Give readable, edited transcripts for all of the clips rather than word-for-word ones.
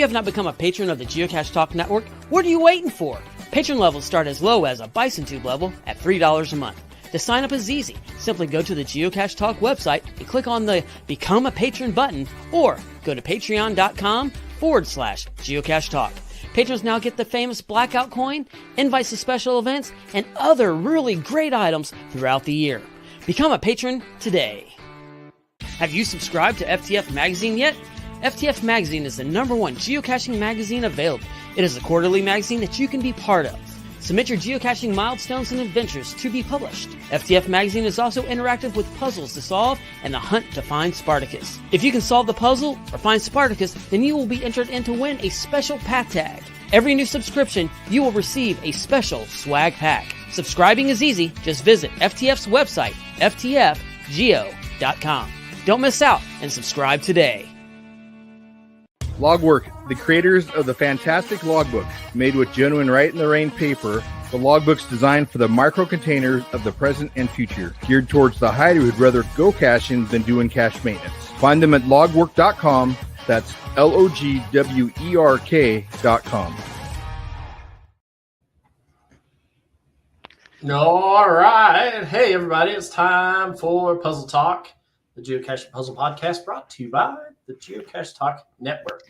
you have not become a patron of the Geocache Talk Network, what are you waiting for? Patron levels start as low as a Bison Tube level at $3 a month. To sign up is easy. Simply go to the Geocache Talk website and click on the Become a Patron button, or go to patreon.com/Geocache Talk. Patrons now get the famous Blackout coin, invites to special events, and other really great items throughout the year. Become a patron today. Have you subscribed to FTF Magazine yet? FTF Magazine is the #1 geocaching magazine available. It is a quarterly magazine that you can be part of. Submit your geocaching milestones and adventures to be published. FTF Magazine is also interactive with puzzles to solve and the hunt to find Spartacus. If you can solve the puzzle or find Spartacus, then you will be entered in to win a special pack tag. Every new subscription, you will receive a special swag pack. Subscribing is easy. Just visit FTF's website, ftfgeo.com. Don't miss out and subscribe today. Logwork, the creators of the fantastic logbook, made with genuine write-in-the-rain paper. The logbook's designed for the micro-containers of the present and future, geared towards the hider who'd rather go caching than doing cache maintenance. Find them at logwork.com. That's LOGWERK.com. All right. Hey, everybody. It's time for Puzzle Talk, the Geocaching Puzzle Podcast, brought to you by the Geocache Talk Network.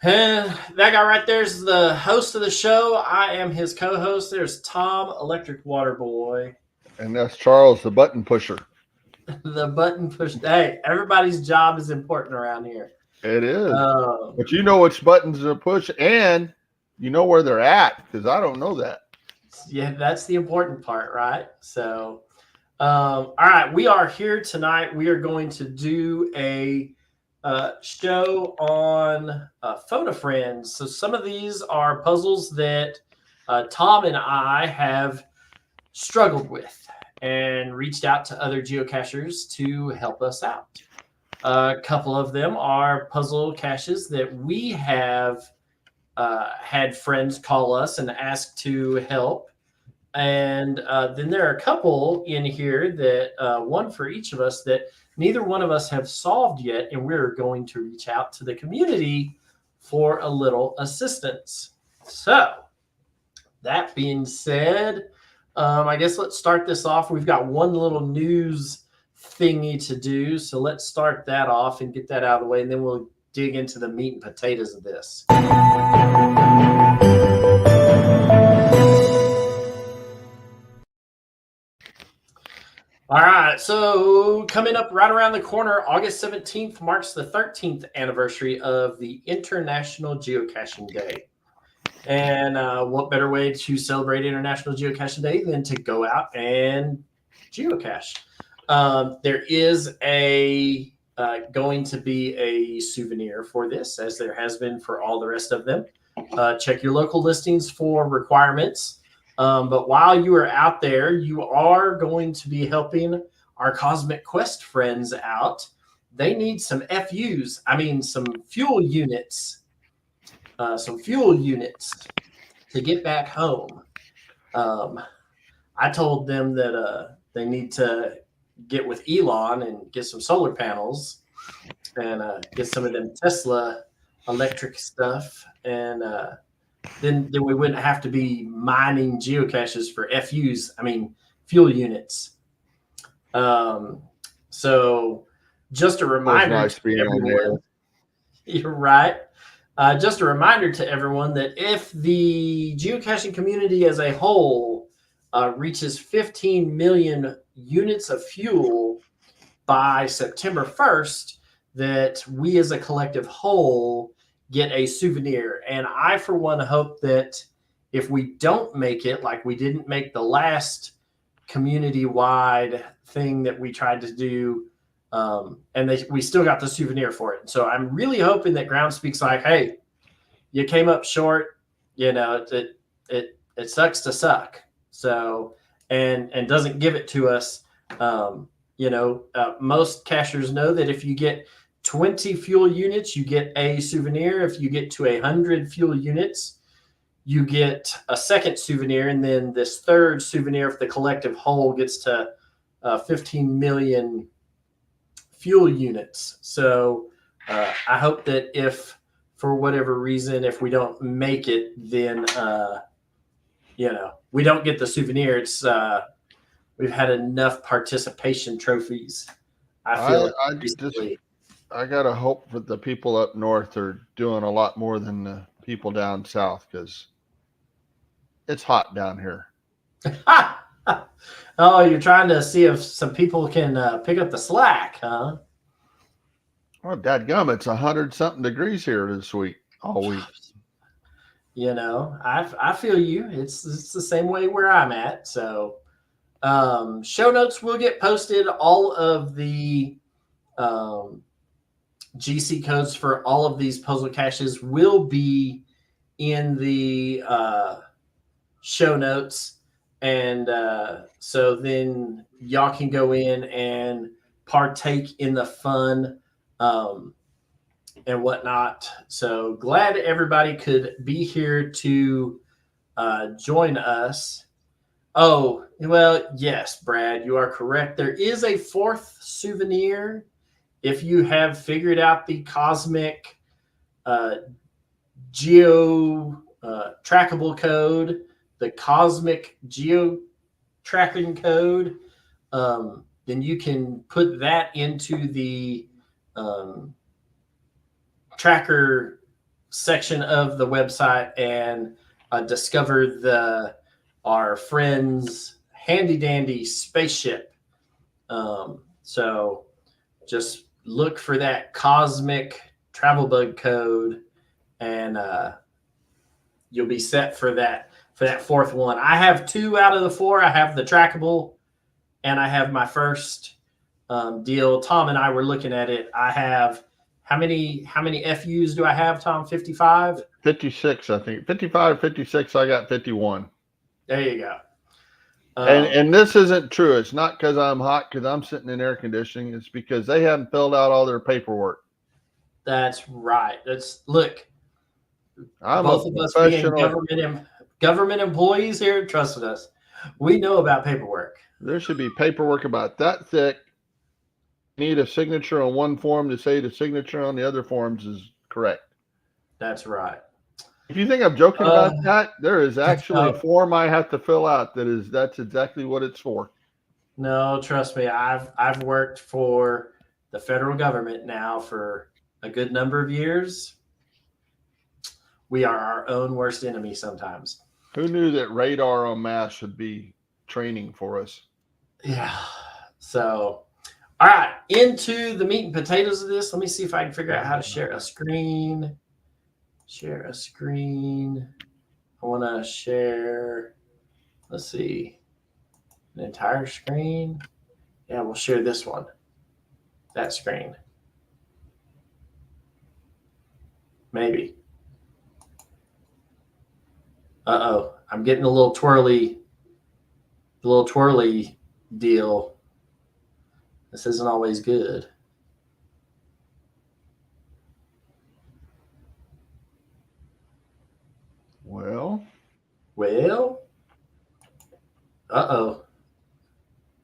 And that guy right there is the host of the show. I am his co-host. There's Tom, Electric Water Boy. And that's Charles, the button pusher. The button push. Hey, everybody's job is important around here. It is. But you know which buttons to push, and you know where they're at, because I don't know that. Yeah, that's the important part, right? So, all right, we are here tonight. We are going to do a show on Photo Friends. So some of these are puzzles that Tom and I have struggled with and reached out to other geocachers to help us out. A couple of them are puzzle caches that we have had friends call us and ask to help. And then there are a couple in here that one for each of us that neither one of us have solved yet, and we're going to reach out to the community for a little assistance. So that being said, I guess let's start this off. We've got one little news thingy to do, so let's start that off and get that out of the way, and then we'll dig into the meat and potatoes of this. All right, so coming up right around the corner, August 17th marks the 13th anniversary of the International Geocaching Day. And what better way to celebrate International Geocaching Day than to go out and geocache? There is going to be a souvenir for this, as there has been for all the rest of them. Check your local listings for requirements. But while you are out there, you are going to be helping our Cosmic Quest friends out. They need some FUs. I mean, some fuel units. To get back home. I told them that they need to get with Elon and get some solar panels and get some of them Tesla electric stuff, and then we wouldn't have to be mining geocaches for FUs. I mean, fuel units. So just a reminder nice to everyone. You're right. Just a reminder to everyone that if the geocaching community as a whole reaches 15 million units of fuel by September 1st, that we as a collective whole get a souvenir. And I, for one, hope that if we don't make it, like we didn't make the last community-wide thing that we tried to do, we still got the souvenir for it. So I'm really hoping that Groundspeak's like, hey, you came up short, it sucks to suck. So, and doesn't give it to us. Most cachers know that if you get 20 fuel units, you get a souvenir. If you get to 100 fuel units, you get a second souvenir. And then this third souvenir, if the collective whole gets to 15 million fuel units. So I hope that if for whatever reason, if we don't make it, then we don't get the souvenir. It's we've had enough participation trophies. I feel recently. I gotta hope that the people up north are doing a lot more than the people down south, because it's hot down here. Oh, you're trying to see if some people can pick up the slack, huh? Well, dadgum, it's 100-something degrees here this week, all week. I feel you. It's the same way where I'm at. So, show notes will get posted. All of the GC codes for all of these puzzle caches will be in the show notes. And so then y'all can go in and partake in the fun and whatnot. So glad everybody could be here to join us. Oh, well, yes, Brad, you are correct. There is a fourth souvenir. If you have figured out the cosmic geo trackable code, the cosmic geo tracking code, then you can put that into the tracker section of the website and discover our friend's handy dandy spaceship. So just look for that cosmic travel bug code, and you'll be set for that fourth one. I have 2 out of the 4. I have the trackable, and I have my first deal. Tom and I were looking at it. I have how many FUs do I have, Tom? 55? 56, I think. 55, 56. I got 51. There you go. And this isn't true. It's not because I'm hot, because I'm sitting in air conditioning. It's because they haven't filled out all their paperwork. That's right. Look. I'm both of us being government employees here, trusted us. We know about paperwork. There should be paperwork about that thick. Need a signature on one form to say the signature on the other forms is correct. That's right. If you think I'm joking about that, there is actually a form I have to fill out that's exactly what it's for. No, trust me. I've worked for the federal government now for a good number of years. We are our own worst enemy sometimes. Who knew that radar on mass should be training for us? Yeah. So, all right, into the meat and potatoes of this. Let me see if I can figure out how to share a screen. Share a screen. I want to share, let's see, an entire screen. Yeah, we'll share this one, that screen. Maybe. Uh-oh, I'm getting a little twirly deal. This isn't always good. Well. Uh-oh.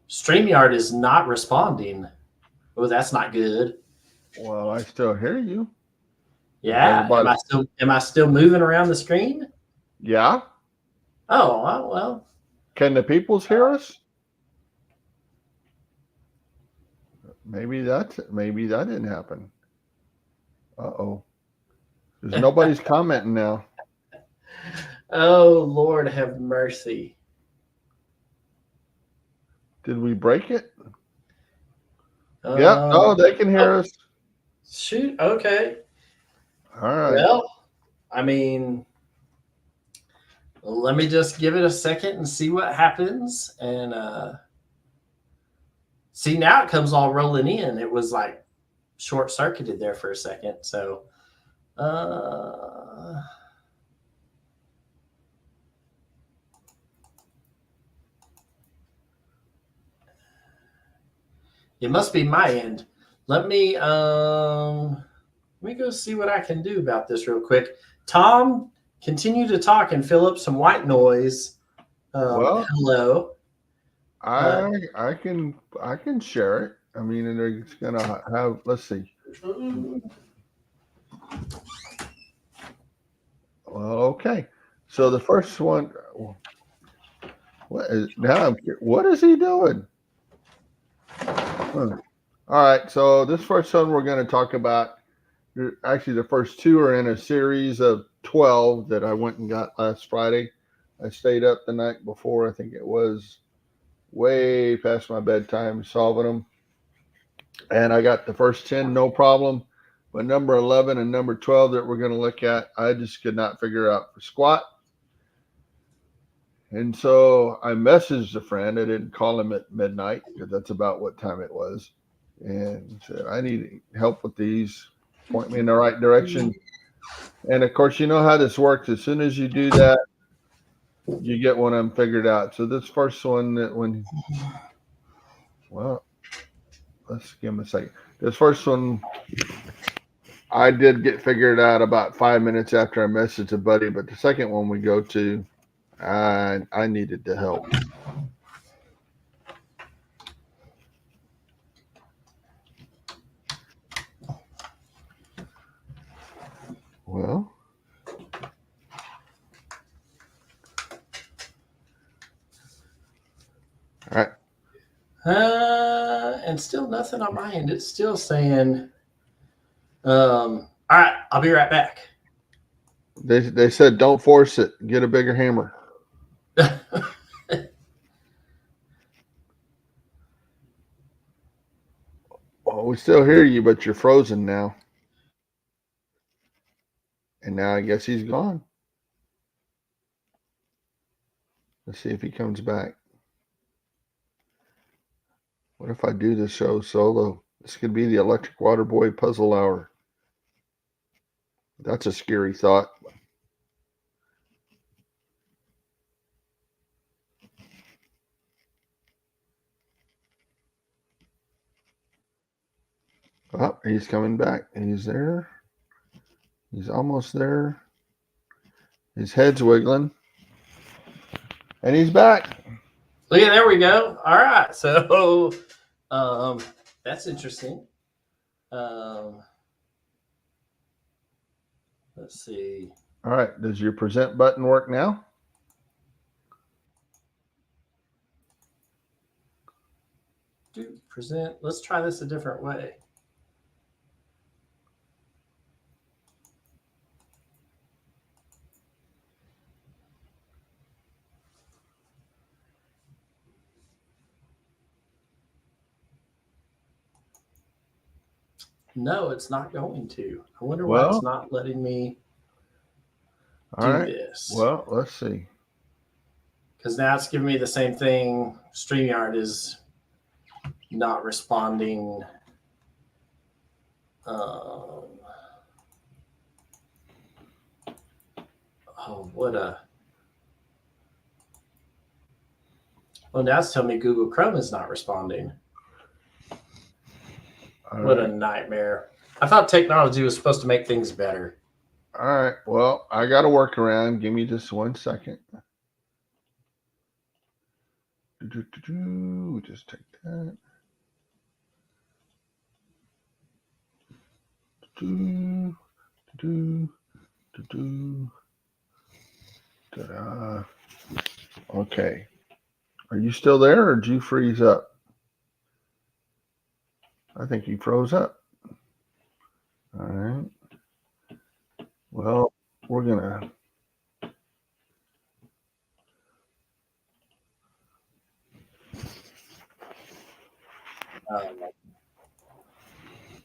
StreamYard is not responding. Oh, that's not good. Well, I still hear you. Yeah. Am I still moving around the screen? Yeah. Oh, well. Can the peoples hear us? Maybe that didn't happen. Uh-oh. There's nobody's commenting now. Oh, Lord have mercy. Did we break it? Yeah. Oh, they can hear us. Shoot. Okay. All right. Well, I mean, let me just give it a second and see what happens. And see, now it comes all rolling in. It was like short-circuited there for a second. So, it must be my end. Let me go see what I can do about this real quick. Tom, continue to talk and fill up some white noise. Well, hello. I can share it. I mean, and they're gonna have. Let's see. Well, okay. So the first one, what is he doing? Huh. All right. So this first one we're going to talk about. Actually, the first two are in a series of 12 that I went and got last Friday. I stayed up the night before. I think it was way past my bedtime solving them. And I got the first 10, no problem. But number 11 and number 12 that we're going to look at, I just could not figure out for squat. And so I messaged a friend. I didn't call him at midnight because that's about what time it was. And said, I need help with these. Point me in the right direction. And of course, you know how this works. As soon as you do that, you get one of them figured out. So this first one, well, let's give him a second. This first one, I did get figured out about 5 minutes after I messaged a buddy. But the second one we go to, I needed the help. Well, all right. And still nothing on my end. It's still saying, all right, I'll be right back. They said don't force it. Get a bigger hammer. Well, we still hear you, but you're frozen now. And now I guess he's gone. Let's see if he comes back. What if I do the show solo? This could be the Electric Water Boy Puzzle Hour. That's a scary thought. Oh, he's coming back. He's there. He's almost there. His head's wiggling. And he's back. Look at, there we go. All right. So that's interesting. Let's see. All right. Does your present button work now? Do present. Let's try this a different way. No, it's not going to. I wonder why it's not letting me do this. Well, let's see. Because now it's giving me the same thing. StreamYard is not responding. Oh, what a... Well, now it's telling me Google Chrome is not responding. What a nightmare. I thought technology was supposed to make things better. All right. Well, I got to work around. Give me just 1 second. Just take that. Okay. Are you still there or did you freeze up? I think you froze up. All right. Well, we're going to.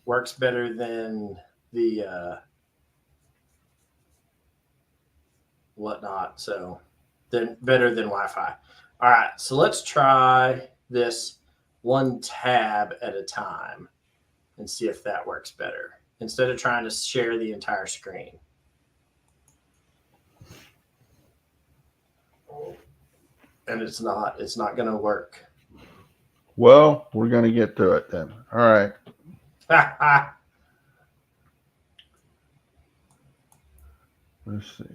Works better than the whatnot. So then better than Wi-Fi. All right. So let's try this one tab at a time and see if that works better instead of trying to share the entire screen. And it's not going to work. Well, we're going to get to it then. All right. Let's see.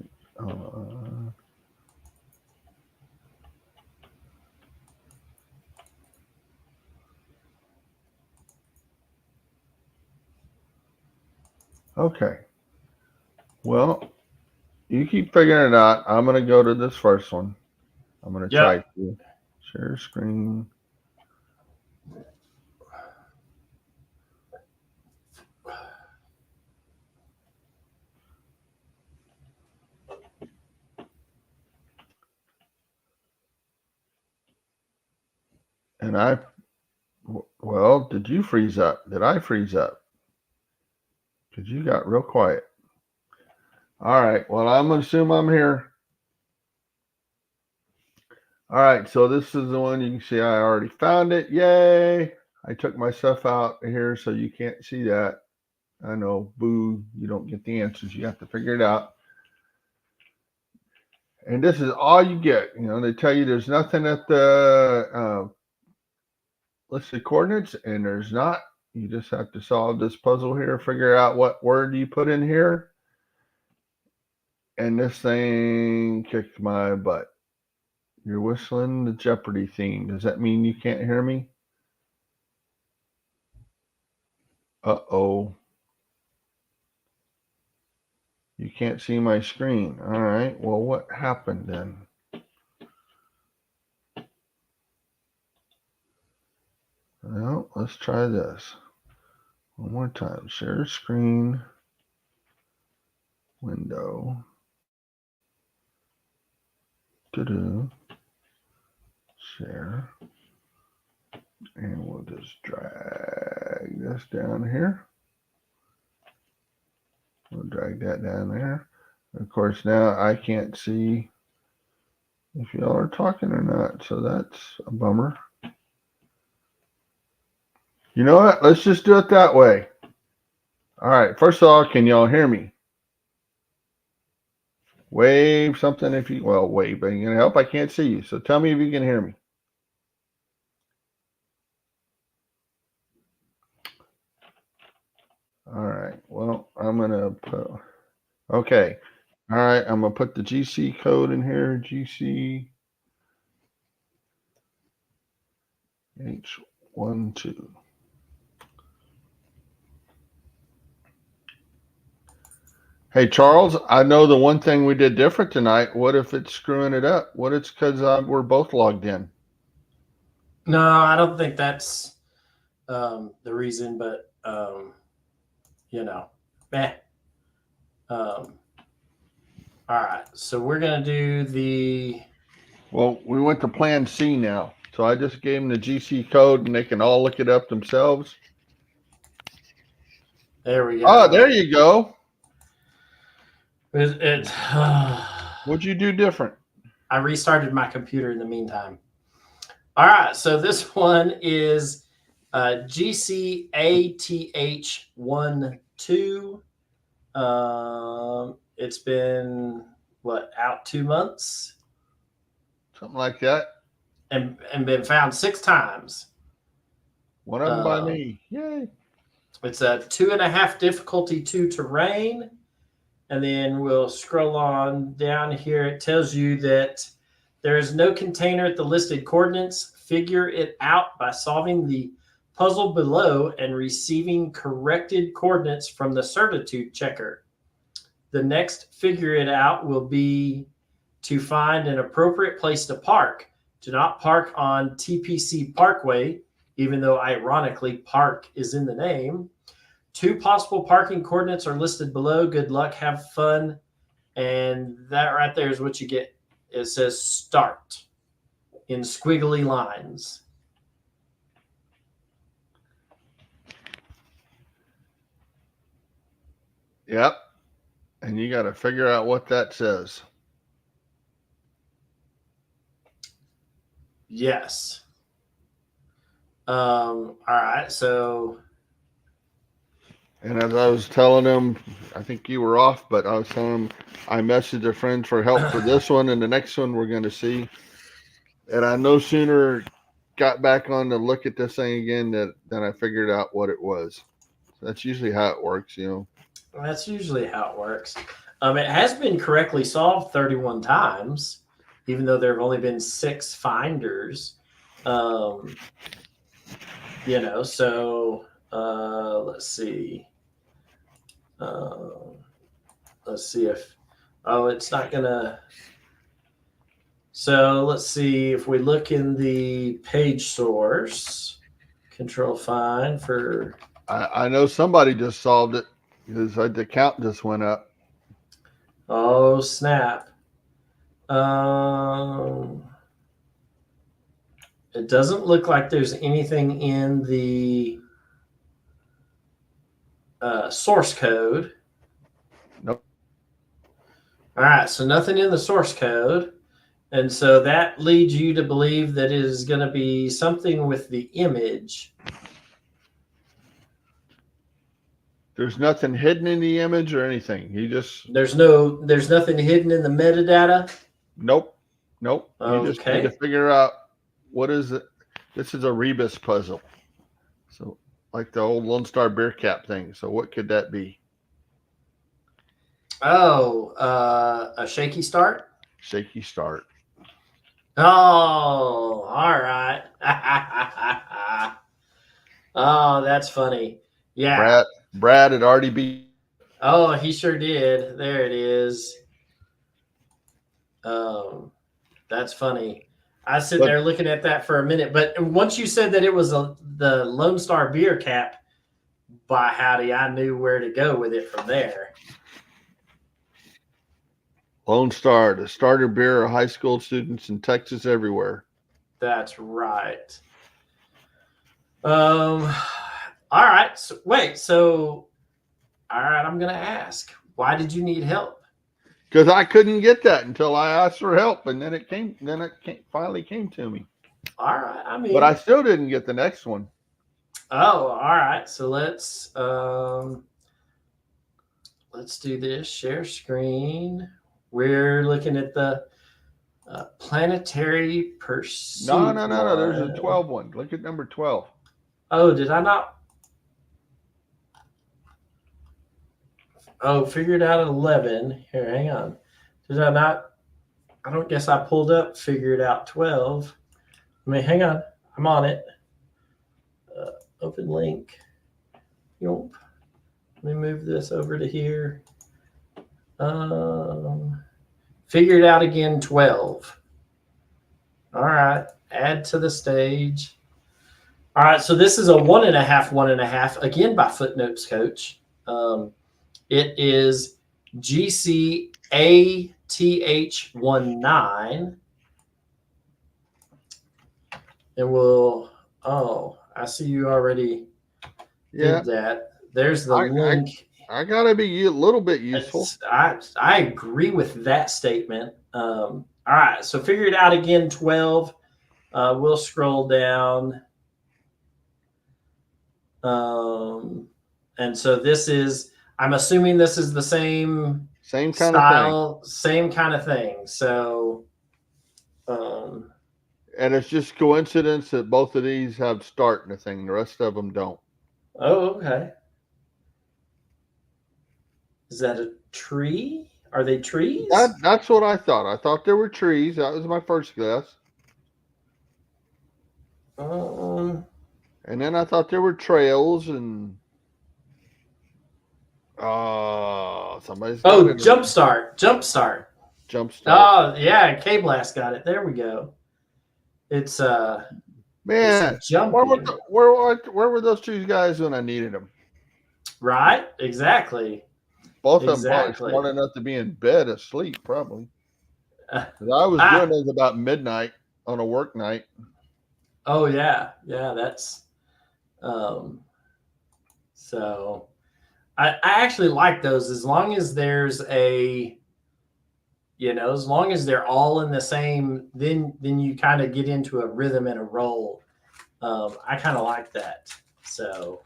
Okay. Well, You keep figuring it out. I'm going to go to this first one. I'm going to try to share screen. And well, did you freeze up? Did I freeze up? Because you got real quiet. All right. Well, I'm going to assume I'm here. All right. So this is the one you can see I already found it. Yay. I took my stuff out here so you can't see that. I know, boo, you don't get the answers. You have to figure it out. And this is all you get. You know, they tell you there's nothing at the listed coordinates, and there's not. You just have to solve this puzzle here, figure out what word you put in here. And this thing kicked my butt. You're whistling the Jeopardy theme. Does that mean you can't hear me? Uh-oh. You can't see my screen. All right. Well, what happened then? Well, let's try this. One more time. Share screen. Window. Share. And we'll just drag this down here. We'll drag that down there. Of course, now I can't see if y'all are talking or not, so that's a bummer. You know what? Let's just do it that way. All right. First of all, can y'all hear me? Wave something if you, well, wave, but you can help. I can't see you. So tell me if you can hear me. All right. Well, I'm going to put, okay. All right. I'm going to put the GC code in here. GC H12. Hey, Charles, I know the one thing we did different tonight. What if it's screwing it up? What if it's because we're both logged in? No, I don't think that's the reason, but, you know, meh. All right, so we're going to do the... Well, we went to plan C now. So I just gave them the GC code and they can all look it up themselves. There we go. Oh, there you go. What'd you do different? I restarted my computer in the meantime. All right, so this one is GCATH12. It's been, out 2 months? Something like that. And been found 6 times. One of them by me. Yay. It's a 2.5 difficulty 2 terrain. And then we'll scroll on down here. It tells you that there is no container at the listed coordinates. Figure it out by solving the puzzle below and receiving corrected coordinates from the certitude checker. The next figure it out will be to find an appropriate place to park. Do not park on TPC Parkway, even though ironically park is in the name. 2 possible parking coordinates are listed below. Good luck, have fun. And that right there is what you get. It says start in squiggly lines. Yep. And you got to figure out what that says. Yes. All right. So. And as I was telling them, I think you were off, but I was telling them I messaged a friend for help for this one and the next one we're going to see. And I no sooner got back on to look at this thing again than I figured out what it was. So that's usually how it works, you know. That's usually how it works. It has been correctly solved 31 times, even though there have only been 6 finders. So let's see. Let's see if, Oh, it's not gonna. So let's see if we look in the page source. Control find for. I know somebody just solved it because the count just went up. Oh snap! Um, it doesn't look like there's anything in the source code. Nope. All right, so nothing in the source code. And so that leads you to believe that it is going to be something with the image. There's nothing hidden in the image or anything. You just There's nothing hidden in the metadata. nope. You just need to Okay. figure out what is it. This is a rebus puzzle. So like the old Lone Star beer cap thing. So what could that be? Oh, a shaky start. Shaky start. Oh, all right. Oh, that's funny. Yeah. Brad had already beat. Oh, he sure did. There it is. That's funny. I was sitting there looking at that for a minute, but once you said that it was the Lone Star beer cap, by howdy, I knew where to go with it from there. Lone Star, the starter beer of high school students in Texas everywhere. That's right. All right. So, wait. So, all right. I'm gonna ask. Why did you need help? Because I couldn't get that until I asked for help, and then it came. Finally came to me. All right. I mean, But I still didn't get the next one. Oh, all right. So let's do this. Share screen. We're looking at the planetary pursuit. No. There's a 12 one. Look at number 12. Oh, did I not? Oh, figured out 11. Here, hang on. Did I not? I don't guess I pulled up, figured out 12. I mean, hang on. I'm on it. Open link. Nope. Let me move this over to here. Figured out again 12. All right. Add to the stage. All right. So this is a 1.5, again by Footnotes Coach. It is GCATH19. And we'll, I see you already did that. There's the link. I gotta be a little bit useful. I agree with that statement. All right, so figure it out again. 12. We'll scroll down. And so this is. I'm assuming this is the same kind style, of thing. Same kind of thing. So. And it's just coincidence that both of these have start in the thing. The rest of them don't. Oh, okay. Is that a tree? Are they trees? That's what I thought. I thought there were trees. That was my first guess. And then I thought there were trails and somebody's Jump start. Oh yeah, K-Blast got it. There we go. It's man. Jumping. Where were those two guys when I needed them? Right, exactly. Both of them probably smart enough to be in bed asleep, probably. I was doing this about midnight on a work night. Oh yeah, that's so I actually like those as long as there's as long as they're all in the same, then you kind of get into a rhythm and a roll. I kind of like that. So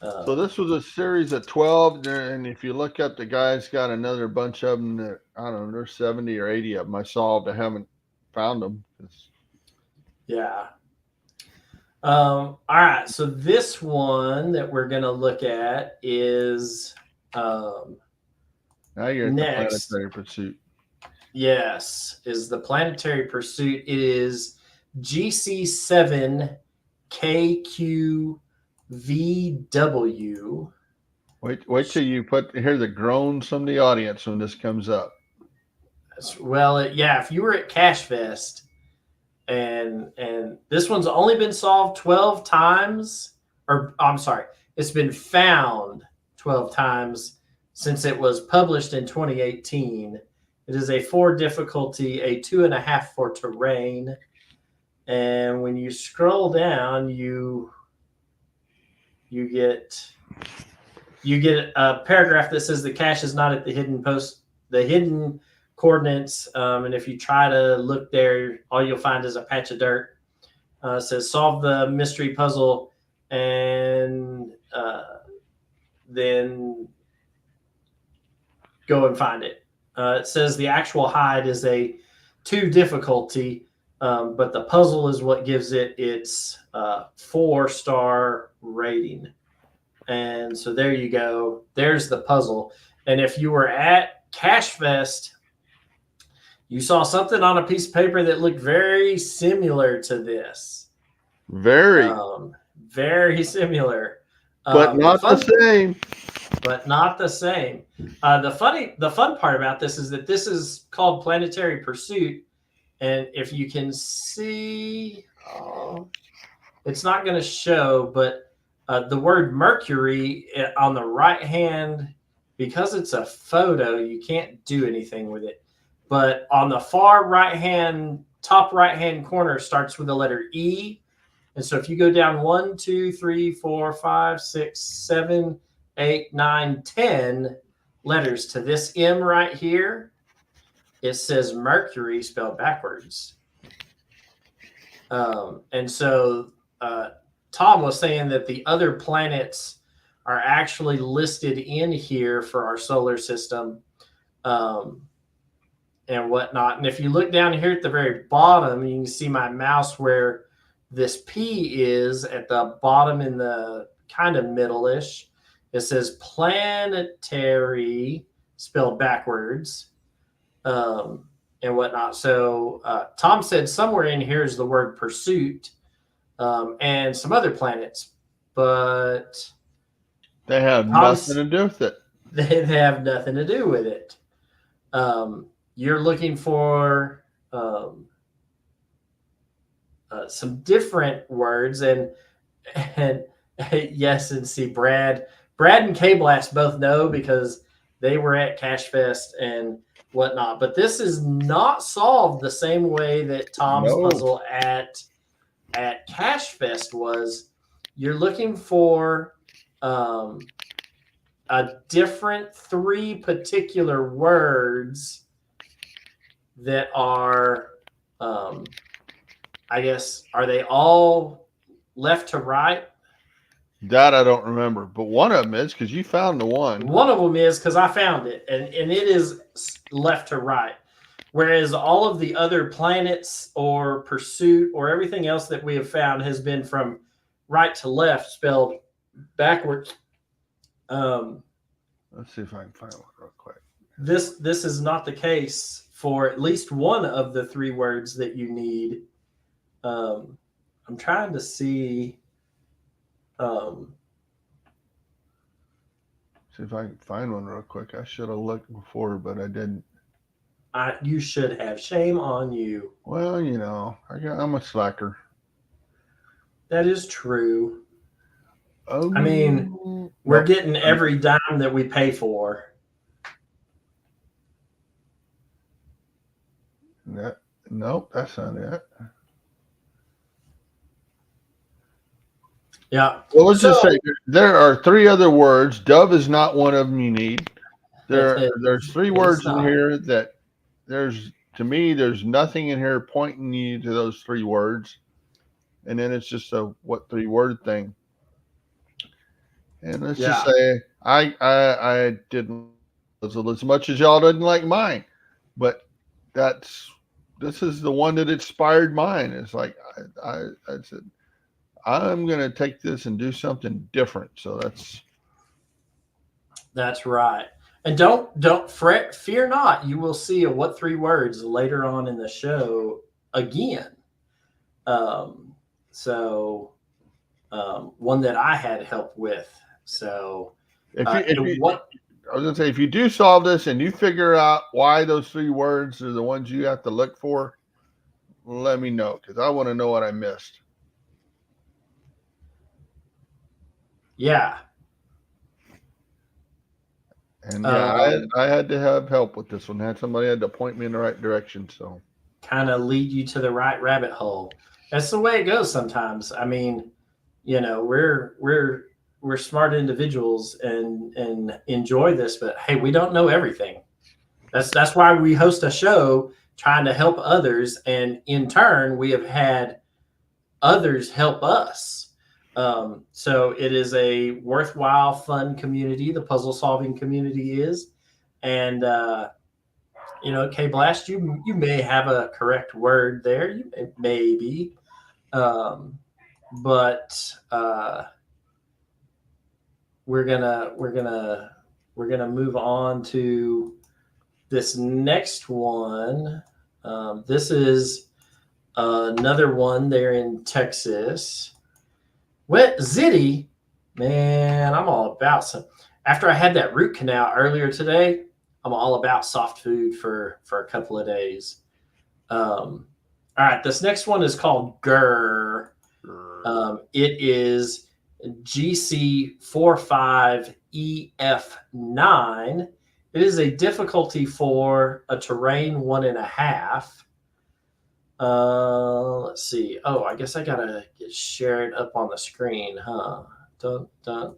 this was a series of 12, and if you look up, the guy's got another bunch of them that, I don't know, there's 70 or 80 of them I solved. I haven't found them. Yeah. All right. So this one that we're going to look at is now you're in next. the planetary pursuit. Yes, is the planetary pursuit. It is GC7KQVW. Wait till you hear the groans from the audience when this comes up. Well, yeah, if you were at Cache Fest, and this one's only been solved 12 times, or I'm sorry, it's been found 12 times since it was published in 2018. It is a 4 difficulty, a 2.5 for terrain. And when you scroll down, you get a paragraph that says the cache is not at the hidden coordinates. And if you try to look there, all you'll find is a patch of dirt. It says solve the mystery puzzle and then go and find it. It says the actual hide is a 2 difficulty, but the puzzle is what gives it its 4-star rating. And so there you go. There's the puzzle. And if you were at Cache Fest, you saw something on a piece of paper that looked very similar to this. Very similar. But not the same. But not the same. The fun part about this is that this is called Planetary Pursuit. And if you can see, it's not going to show, but the word Mercury on the right hand, because it's a photo, you can't do anything with it. But on the far right hand, top right hand corner starts with the letter E. And so if you go down 1, 2, 3, 4, 5, 6, 7, 8, 9, 10 letters to this M right here, it says Mercury spelled backwards. And so Tom was saying that the other planets are actually listed in here for our solar system and whatnot. And if you look down here at the very bottom, you can see my mouse where this P is at the bottom in the kind of middle-ish. It says planetary spelled backwards and whatnot. So Tom said somewhere in here is the word pursuit and some other planets, but they have nothing to do with it. They have nothing to do with it. You're looking for some different words, and yes, and see, Brad and K-Blast both know because they were at Cache Fest and whatnot. But this is not solved the same way that Tom's puzzle at Cache Fest was. You're looking for a different 3 particular words that are, I guess, are they all left to right? That I don't remember, but one of them is because you found the one. One of them is because I found it, and it is left to right. Whereas all of the other planets or pursuit or everything else that we have found has been from right to left, spelled backwards. Let's see if I can find one real quick. This is not the case for at least one of the 3 words that you need. I'm trying to see. See if I can find one real quick. I should have looked before, but I didn't. You should have. Shame on you. Well, you know, I'm a slacker. That is true. Oh, I mean, we're getting every dime that we pay for. Nope, that's not it. Yeah. Well, let's just say there are 3 other words. Dove is not one of them you need. There's 3 words in here that to me, there's nothing in here pointing you to those 3 words. And then it's just a what 3 word thing. And let's just say I didn't as much as y'all didn't like mine, but this is the one that inspired mine. It's like I said, I'm going to take this and do something different. So that's right. And don't fret, fear not. You will see a what 3 words later on in the show again. One that I had help with. So if I was gonna say, if you do solve this and you figure out why those 3 words are the ones you have to look for, let me know, because I want to know what I missed. Yeah. And yeah, I had to have help with this one. Somebody had to point me in the right direction. So kind of lead you to the right rabbit hole. That's the way it goes sometimes. I mean, you know, we're smart individuals and enjoy this, but hey, we don't know everything. That's why we host a show trying to help others, and in turn, we have had others help us. So it is a worthwhile, fun community. The puzzle solving community is, and you know, K Blast, you may have a correct word there, you maybe, but we're gonna move on to this next one. This is another one there in Texas. Wet Zitty, man, I'm all about some. After I had that root canal earlier today, I'm all about soft food for a couple of days. All right, this next one is called Grr. It is GC45EF9. It is a difficulty for a terrain 1.5. Let's see. Oh, I guess I gotta share it up on the screen, huh? Dun,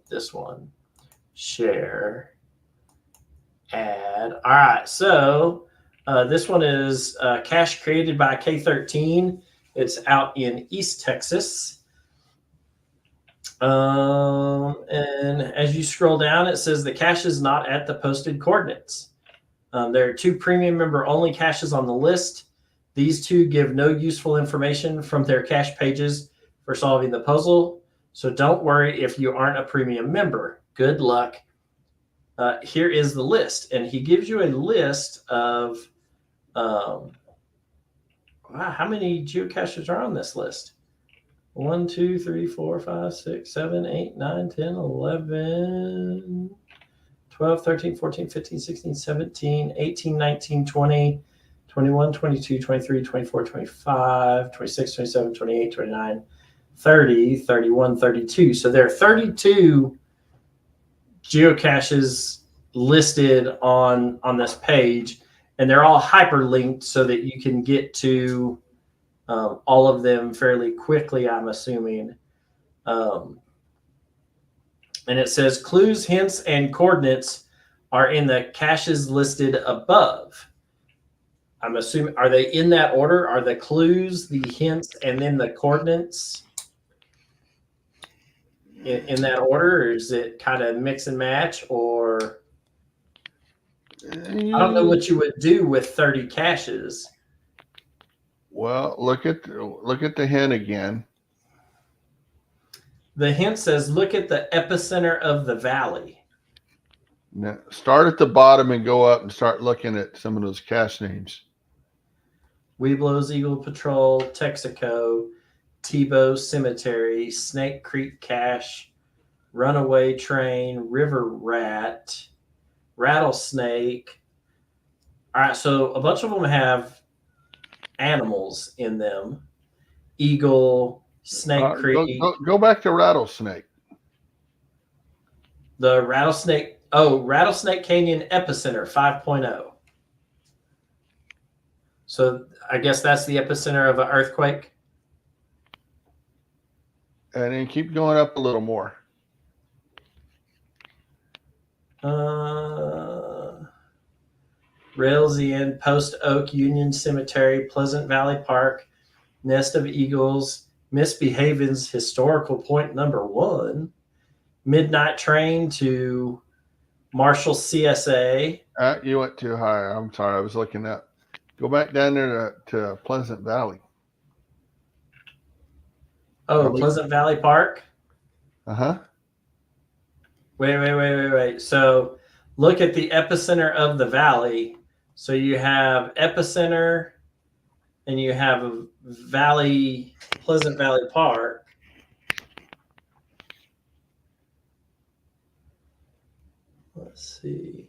this one. Share. Add. All right. So this one is cache created by K13. It's out in East Texas. And as you scroll down, it says the cache is not at the posted coordinates. There are 2 premium member only caches on the list. These 2 give no useful information from their cache pages for solving the puzzle. So don't worry if you aren't a premium member. Good luck. Here is the list. And he gives you a list of, wow, how many geocaches are on this list? 1, 2, 3, 4, 5, 6, 7, 8, 9, 10, 11, 12, 13, 14, 15, 16, 17, 18, 19, 20, 21, 22, 23, 24, 25, 26, 27, 28, 29, 30, 31, 32. So there are 32 geocaches listed on this page, and they're all hyperlinked so that you can get to all of them fairly quickly, I'm assuming. And it says clues, hints, and coordinates are in the caches listed above. I'm assuming, are they in that order? Are the clues, the hints, and then the coordinates in that order? Or is it kind of mix and match? Or I don't know what you would do with 30 caches. Well, look at the hint again. The hint says, look at the epicenter of the valley. Now, start at the bottom and go up and start looking at some of those cache names. Weeblo's Eagle Patrol, Texaco, Tebow Cemetery, Snake Creek Cache, Runaway Train, River Rat, Rattlesnake. All right, so a bunch of them have animals in them. Eagle, Snake Creek. Go back to Rattlesnake. The Rattlesnake. Oh, Rattlesnake Canyon Epicenter 5.0. So I guess that's the epicenter of an earthquake. And then keep going up a little more. Rails Inn, Post Oak, Union Cemetery, Pleasant Valley Park, Nest of Eagles, Misbehaven's Historical Point number 1, Midnight Train to Marshall CSA. You went too high. I'm sorry. I was looking up. Go back down there to Pleasant Valley. Oh, Pleasant Valley Park? Uh-huh. Wait. So look at the epicenter of the valley. So you have epicenter and you have a valley, Pleasant Valley Park. Let's see.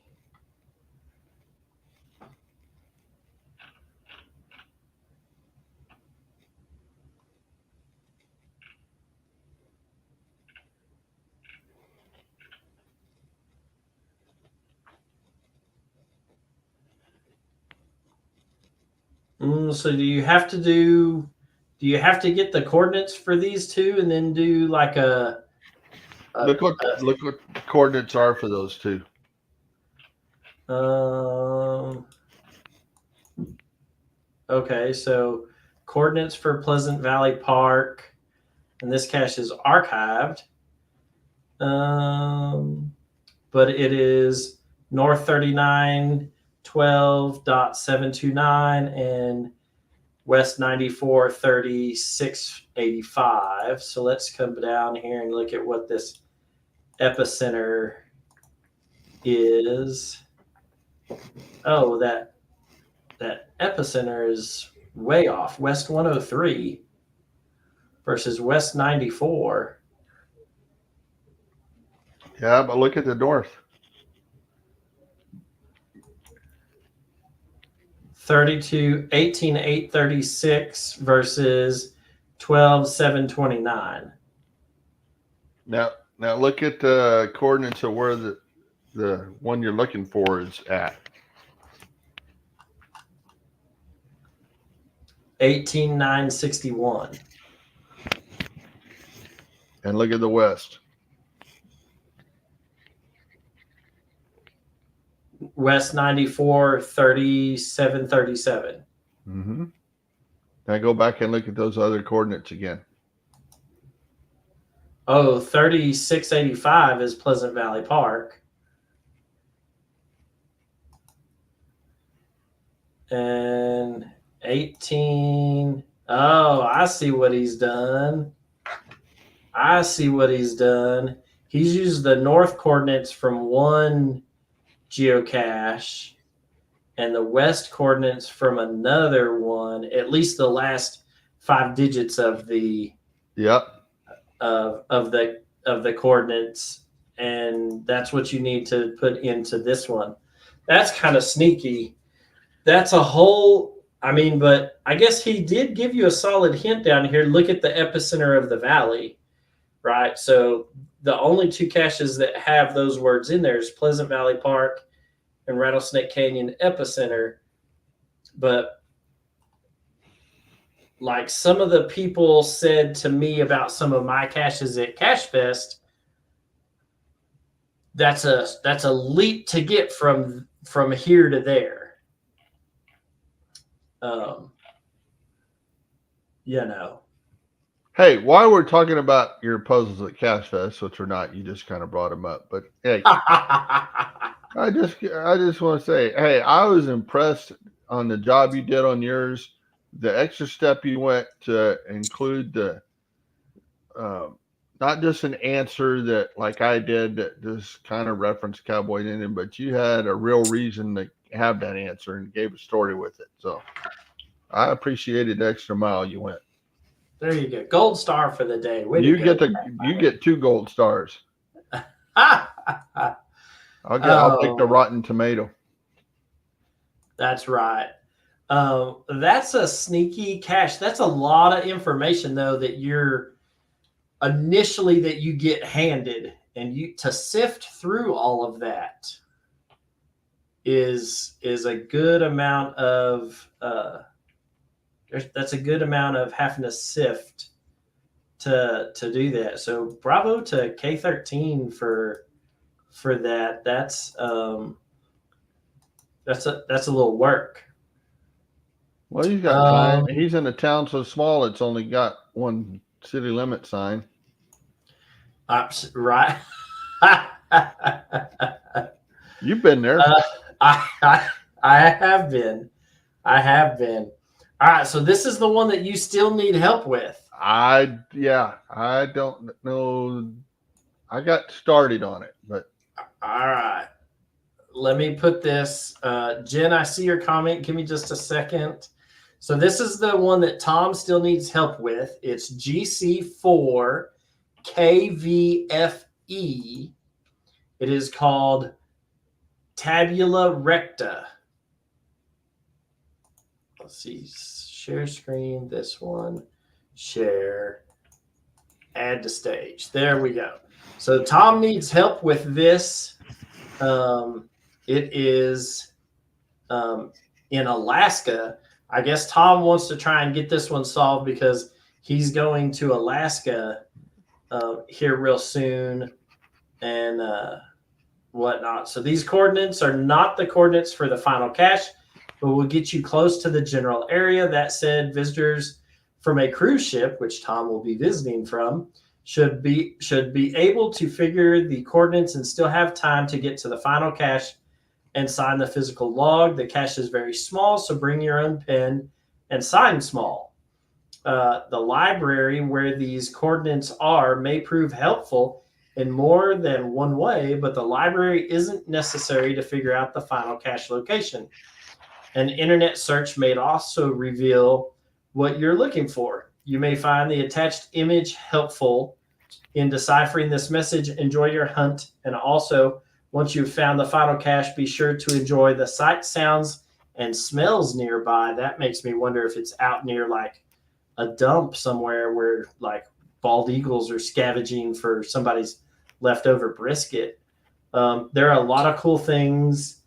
So do you have to get the coordinates for these two and then do like Look what the coordinates are for those two. Okay, so coordinates for Pleasant Valley Park, and this cache is archived. But it is north 39 12.729 and west 94 3685. So let's come down here and look at what this epicenter is. Oh, that epicenter is way off. West 103 versus west 94. Yeah, but look at the north. 18,836 versus 12,729. Now look at the coordinates of where the one you're looking for is at. 18,961. And look at the west. West 94 3737. Mm-hmm. Now go back and look at those other coordinates again. Oh, 3685 is Pleasant Valley Park. And 18. Oh, I see what he's done. He's used the north coordinates from one geocache and the west coordinates from another one, at least the last 5 digits of the of the coordinates, and that's what you need to put into this one. That's kind of sneaky. That's a whole, but I guess he did give you a solid hint down here. Look at the epicenter of the valley, right? So the only 2 caches that have those words in there is Pleasant Valley Park and Rattlesnake Canyon epicenter. But like some of the people said to me about some of my caches at Cache Fest, that's a leap to get from here to there. Hey, while we're talking about your puzzles at Cache Fest, which are not, you just kind of brought them up, but hey, I just want to say, hey, I was impressed on the job you did on yours. The extra step you went to include the not just an answer that like I did that just kind of referenced Cowboy Indian, but you had a real reason to have that answer and gave a story with it. So I appreciated the extra mile you went. There you go. Gold star for the day. You get 2 gold stars. I'll take the rotten tomato. That's right. That's a sneaky cache. That's a lot of information though that you get handed, and you to sift through all of that is a good amount of that's a good amount of having to sift to do that. So bravo to K13 for that. That's a little work. Well, he's got time. He's in a town so small it's only got 1 city limit sign. Right. You've been there. I have been. All right, so this is the one that you still need help with. I don't know. I got started on it, but all right. Let me put this. Jen, I see your comment. Give me just a second. So this is the one that Tom still needs help with. It's GC4 KVFE. It is called Tabula Recta. Let's see. Share screen. This one. Share. Add to stage. There we go. So Tom needs help with this. It is in Alaska, I guess Tom wants to try and get this one solved because he's going to Alaska here real soon and whatnot. So these coordinates are not the coordinates for the final cache, but will get you close to the general area. That said, visitors from a cruise ship, which Tom will be visiting from, should be able to figure the coordinates and still have time to get to the final cache and sign the physical log. The cache is very small, so bring your own pen and sign small. The library where these coordinates are may prove helpful in more than one way, but the library isn't necessary to figure out the final cache location. An internet search may also reveal what you're looking for. You may find the attached image helpful in deciphering this message. Enjoy your hunt. And also, once you've found the final cache, be sure to enjoy the sights, sounds, and smells nearby. That makes me wonder if it's out near like a dump somewhere where like bald eagles are scavenging for somebody's leftover brisket. There are a lot of cool things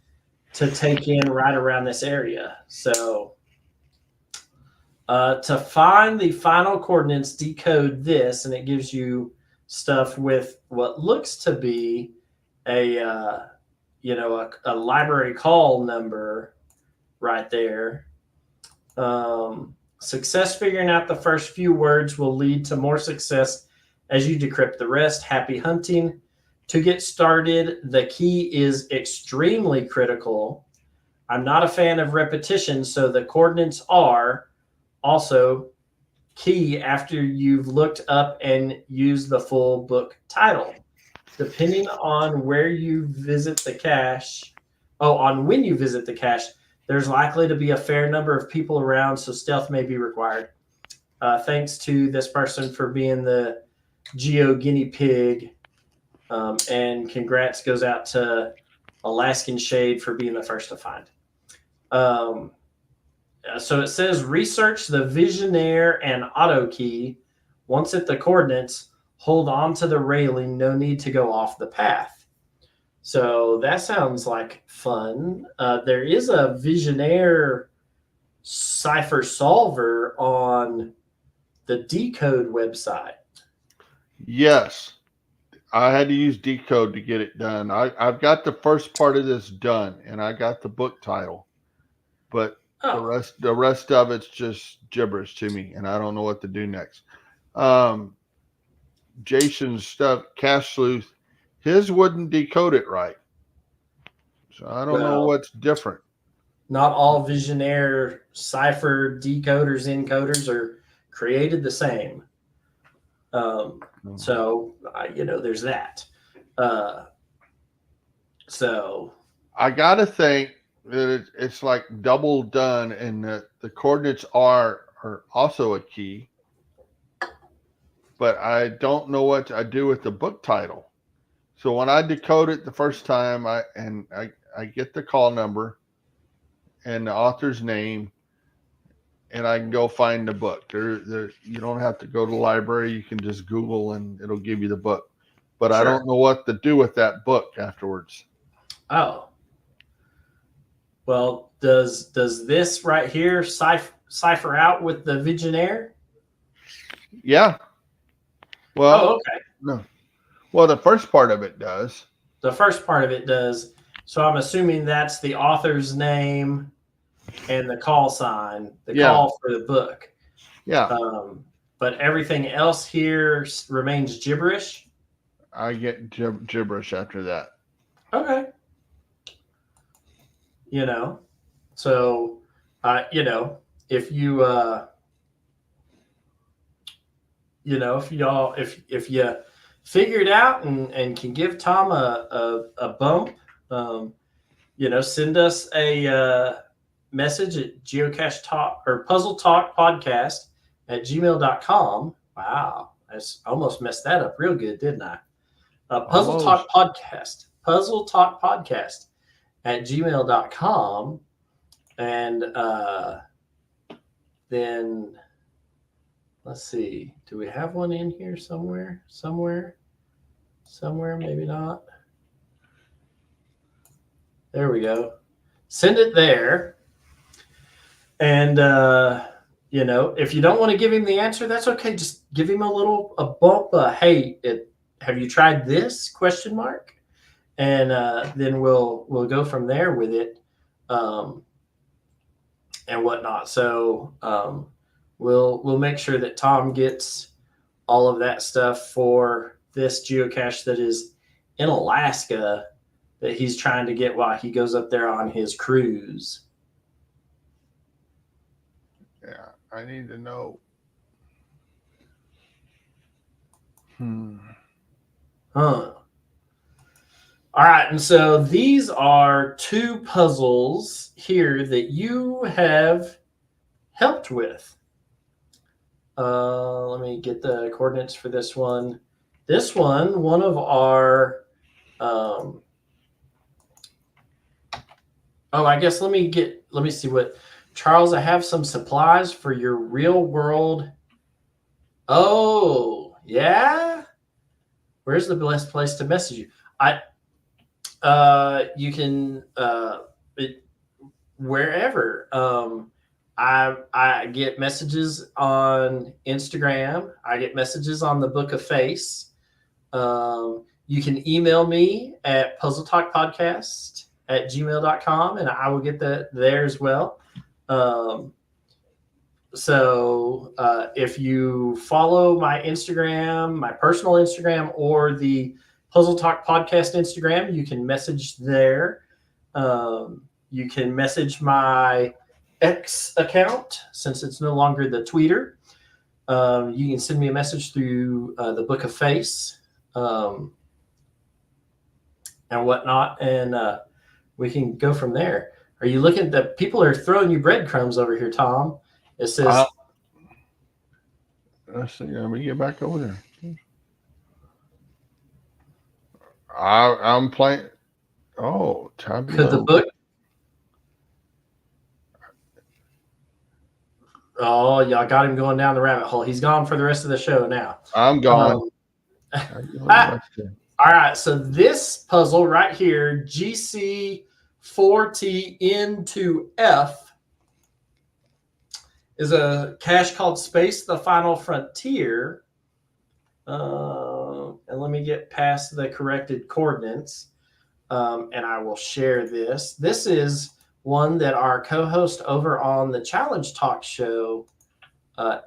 to take in right around this area. So to find the final coordinates, decode this, and it gives you stuff with what looks to be a library call number right there. Success figuring out the first few words will lead to more success as you decrypt the rest. Happy hunting. To get started, the key is extremely critical. I'm not a fan of repetition, so the coordinates are also key after you've looked up and used the full book title. Depending on where you visit the cache, on when you visit the cache, there's likely to be a fair number of people around, so stealth may be required. Thanks to this person for being the geo guinea pig, and congrats goes out to Alaskan Shade for being the first to find. So it says research the Visionaire and auto key. Once at the coordinates, hold on to the railing. No need to go off the path. So that sounds like fun. There is a Visionaire cipher solver on the Decode website. Yes. I had to use Decode to get it done. I've got the first part of this done, and I got the book title. But the rest of it's just gibberish to me, and I don't know what to do next. Jason's stuff, Cache Sleuth, his wouldn't decode it right. So I don't know what's different. Not all Visionaire cipher decoders, encoders are created the same. So, there's that. So I got to think that it's like double done, and that the coordinates are also a key. But I don't know what I do with the book title. So when I decode it the first time, I get the call number and the author's name, and I can go find the book. There, you don't have to go to the library. You can just Google and it'll give you the book. But I don't know what to do with that book afterwards. Oh. Well, does this right here cipher out with the Visionaire? Yeah. Well, okay. No. Well, the first part of it does. The first part of it does. So I'm assuming that's the author's name and the call sign, call for the book. Yeah. But everything else here remains gibberish. I get gibberish after that. Okay. So, if you, if you figure it out and can give Tom a bump, send us a message at Geocache Talk or Puzzle Talk Podcast at gmail.com. Wow, I almost messed that up real good, didn't I? Puzzle Talk Podcast at gmail.com. And then let's see, do we have one in here somewhere, maybe not. There we go. Send it there. And if you don't want to give him the answer, that's okay. Just give him a bump. Hey, have you tried this? Question mark. And then we'll go from there with it, and whatnot. So we'll make sure that Tom gets all of that stuff for this geocache that is in Alaska that he's trying to get while he goes up there on his cruise. Yeah, I need to know. Huh. All right, and so these are 2 puzzles here that you have helped with. Let me get the coordinates for this one. This one of our I guess let me see what Charles. I have some supplies for your real world. Oh, yeah. Where's the best place to message you? You can wherever. I get messages on Instagram. I get messages on the Book of Face. You can email me at puzzletalkpodcast@gmail.com, and I will get that there as well. So if you follow my Instagram, my personal Instagram, or the Puzzle Talk Podcast Instagram, you can message there. You can message my X account since it's no longer the Tweeter. You can send me a message through the Book of Face and whatnot, and we can go from there. Are you looking at the people are throwing you breadcrumbs over here, Tom? It says, let's see, let me get back over there. I'm playing. Oh, Tableau. could the book? Oh, y'all got him going down the rabbit hole. He's gone for the rest of the show now. I'm gone. All right, so this puzzle right here, GC4TN2F, is a cache called Space the Final Frontier. And let me get past the corrected coordinates, and I will share this. This is one that our co-host over on the Challenge Talk show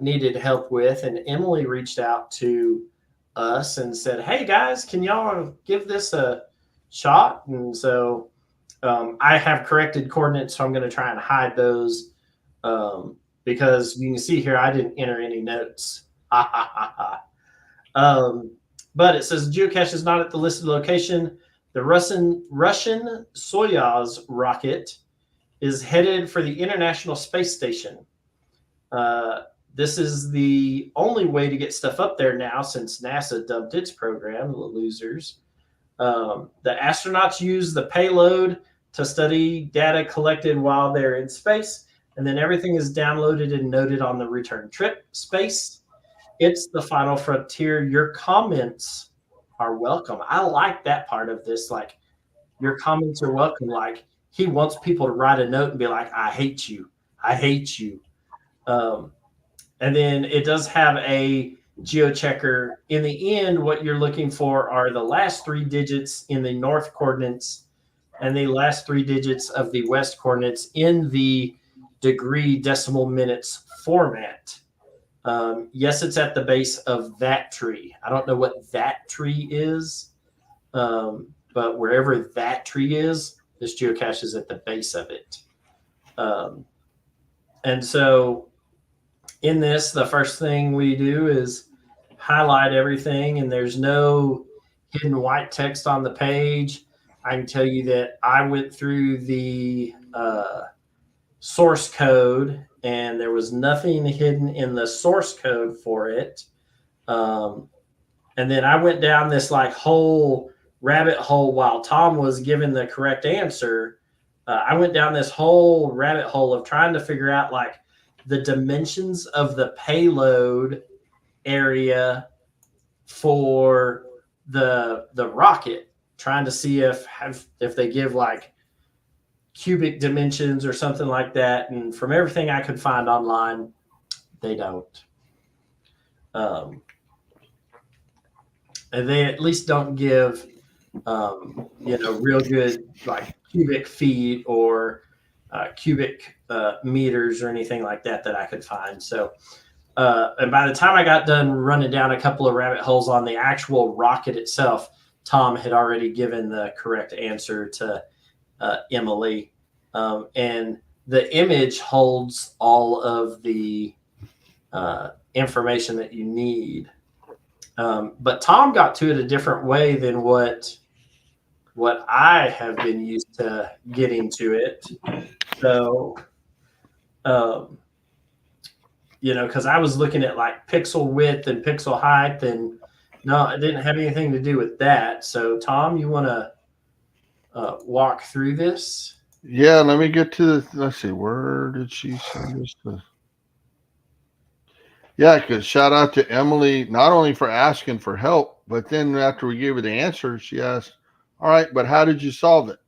needed help with, and Emily reached out to us and said, hey guys, can y'all give this a shot? And so I have corrected coordinates, so I'm going to try and hide those because you can see here I didn't enter any notes. But it says geocache is not at the listed location. The Russian Soyuz rocket is headed for the International Space Station. This is the only way to get stuff up there now since NASA dumped its program, the losers. The astronauts use the payload to study data collected while they're in space, and then everything is downloaded and noted on the return trip. Space, it's the final frontier. Your comments are welcome. I like that part of this. Like, your comments are welcome. Like, he wants people to write a note and be like, I hate you. I hate you. And then it does have a geochecker. In the end, what you're looking for are the last 3 digits in the north coordinates and the last 3 digits of the west coordinates in the degree decimal minutes format. Yes, it's at the base of that tree. I don't know what that tree is, but wherever that tree is, this geocache is at the base of it. And so in this, the first thing we do is highlight everything, and there's no hidden white text on the page. I can tell you that I went through the source code, and there was nothing hidden in the source code for it. And then I went down this like whole rabbit hole while Tom was giving the correct answer. I went down this whole rabbit hole of trying to figure out like the dimensions of the payload area for the rocket, trying to see if they give like cubic dimensions or something like that. And from everything I could find online, they don't. And they at least don't give, real good like cubic feet or cubic meters or anything like that I could find. So, and by the time I got done running down a couple of rabbit holes on the actual rocket itself, Tom had already given the correct answer to Emily. And the image holds all of the information that you need. But Tom got to it a different way than what I have been used to getting to it. So, because I was looking at like pixel width and pixel height, and no, it didn't have anything to do with that. So, Tom, you want to walk through this? Yeah, let me get to the. Let's see, where did she send this to? Yeah, because shout out to Emily, not only for asking for help, but then after we gave her the answer, she asked, all right, but how did you solve it?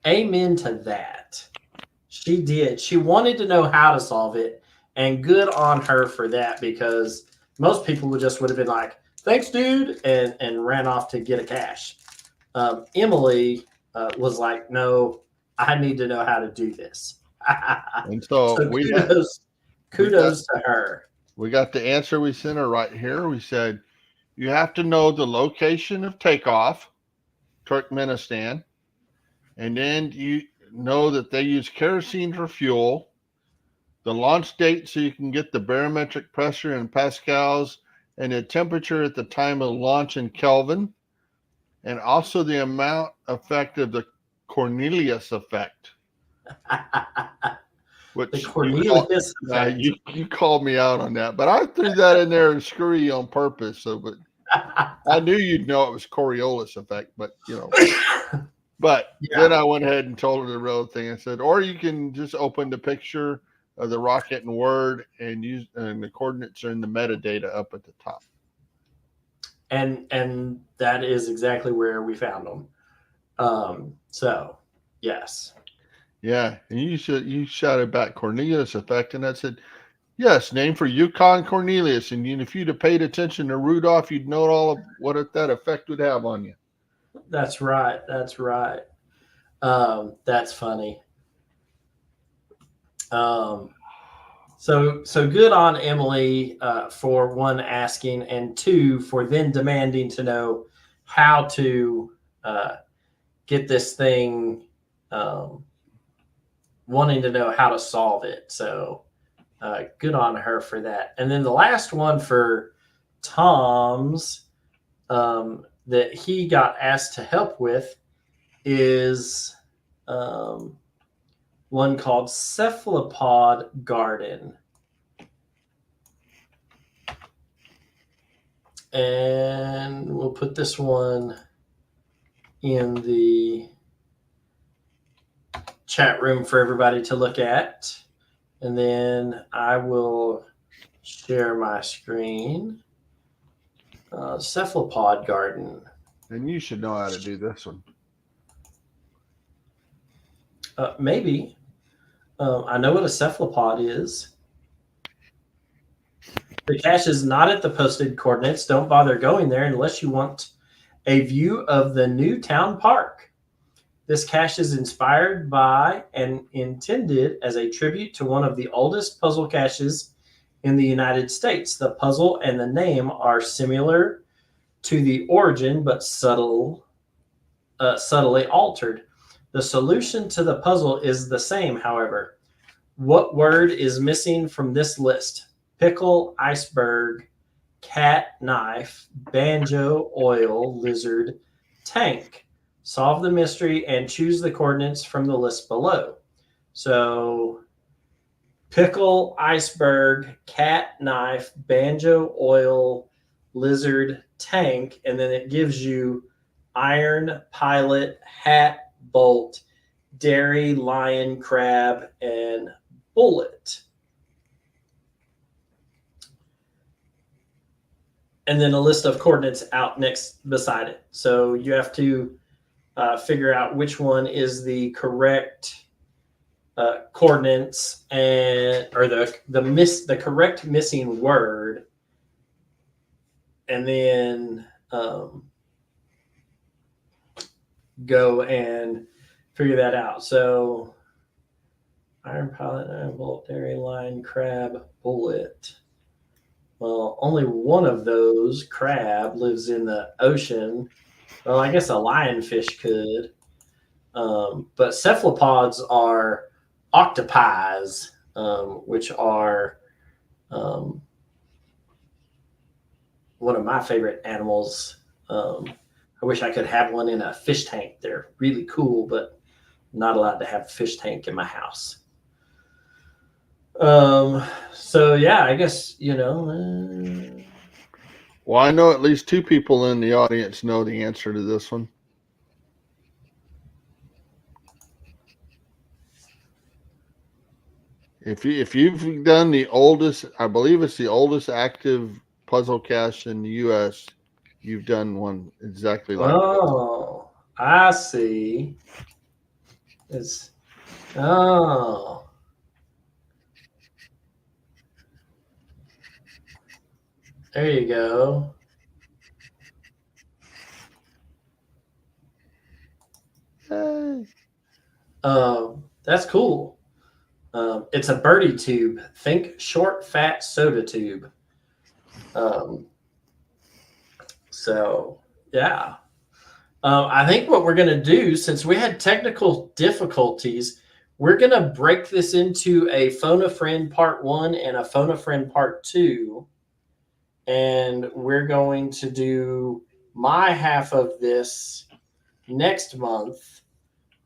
Amen to that. She did. She wanted to know how to solve it, and good on her for that, because most people would have been like, thanks, dude, and ran off to get a cache. Emily was like, no, I need to know how to do this. And so kudos to her. We got the answer we sent her right here. We said, you have to know the location of takeoff, Turkmenistan, and then you know that they use kerosene for fuel, the launch date so you can get the barometric pressure in pascals, and the temperature at the time of launch in Kelvin, and also the amount effect of the Cornelius effect. Which the Cornelius effect. You called me out on that, but I threw that in there and screw you on purpose. So, but I knew you'd know it was Coriolis effect, but But then I went ahead and told her the real thing. I said, or you can just open the picture of the rocket in Word and the coordinates are in the metadata up at the top. And that is exactly where we found them. So yes. Yeah, and you shouted back Cornelius effect, and I said, yes, name for Yukon Cornelius. And if you'd have paid attention to Rudolph, you'd know all of what that effect would have on you. That's right. That's right. That's funny. So good on Emily for one, asking, and two, for then demanding to know how to get this thing, wanting to know how to solve it. So good on her for that. And then the last one for Tom's that he got asked to help with is one called Cephalopod Garden. And we'll put this one in the chat room for everybody to look at. And then I will share my screen. Cephalopod Garden. And you should know how to do this one. Maybe. I know what a cephalopod is. The cache is not at the posted coordinates. Don't bother going there unless you want a view of the new town park. This cache is inspired by and intended as a tribute to one of the oldest puzzle caches in the United States. The puzzle and the name are similar to the origin, but subtly altered. The solution to the puzzle is the same, however. What word is missing from this list? Pickle, iceberg, cat, knife, banjo, oil, lizard, tank. Solve the mystery and choose the coordinates from the list below. So pickle, iceberg, cat, knife, banjo, oil, lizard, tank, and then it gives you iron, pilot, hat, bolt, dairy, lion, crab, and bullet. And then a list of coordinates out next beside it. So you have to figure out which one is the correct coordinates or the correct missing word, and then go and figure that out. So iron pilot, iron bolt, dairy line, crab, bullet. Well, only one of those, crab, lives in the ocean. Well, I guess a lionfish could. But cephalopods are octopi, which are one of my favorite animals. I wish I could have one in a fish tank. They're really cool, but I'm not allowed to have a fish tank in my house. So yeah, I guess, Well, I know at least 2 people in the audience know the answer to this one. If you've done the oldest, I believe it's the oldest active puzzle cache in the U.S., you've done one exactly like oh, I see. Oh. There you go. Hey. That's cool. It's a birdie tube. Think short, fat soda tube. So, yeah. I think what we're going to do, since we had technical difficulties, we're going to break this into a Phone a Friend Part 1 and a Phone a Friend Part 2. And we're going to do my half of this next month.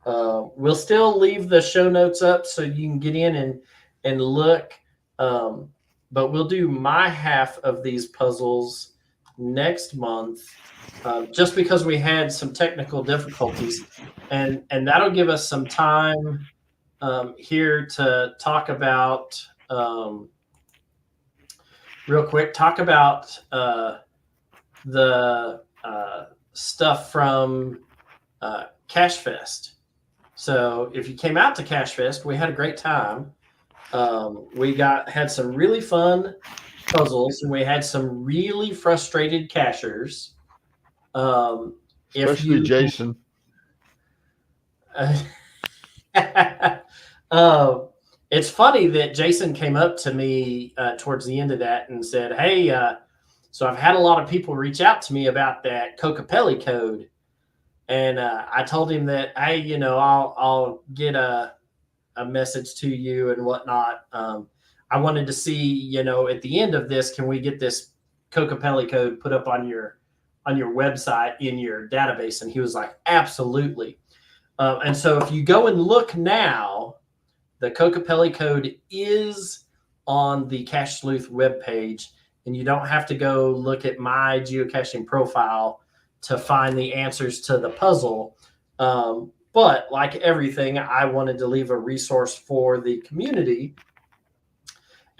We'll still leave the show notes up so you can get in and look. But we'll do my half of these puzzles next month, just because we had some technical difficulties, and that'll give us some time here to talk about real quick. Talk about the stuff from Cache Fest. So if you came out to Cache Fest, we had a great time. We had some really fun puzzles, and we had some really frustrated cachers. Especially Jason. It's funny that Jason came up to me towards the end of that and said, "Hey, so I've had a lot of people reach out to me about that Cocapelli code." And I told him that, hey, I'll get a message to you and whatnot. I wanted to see, at the end of this, can we get this Cocapelli code put up on your website in your database? And he was like, absolutely. And so if you go and look now, the Cocapelli code is on the Cache Sleuth webpage, and you don't have to go look at my geocaching profile to find the answers to the puzzle. But like everything, I wanted to leave a resource for the community.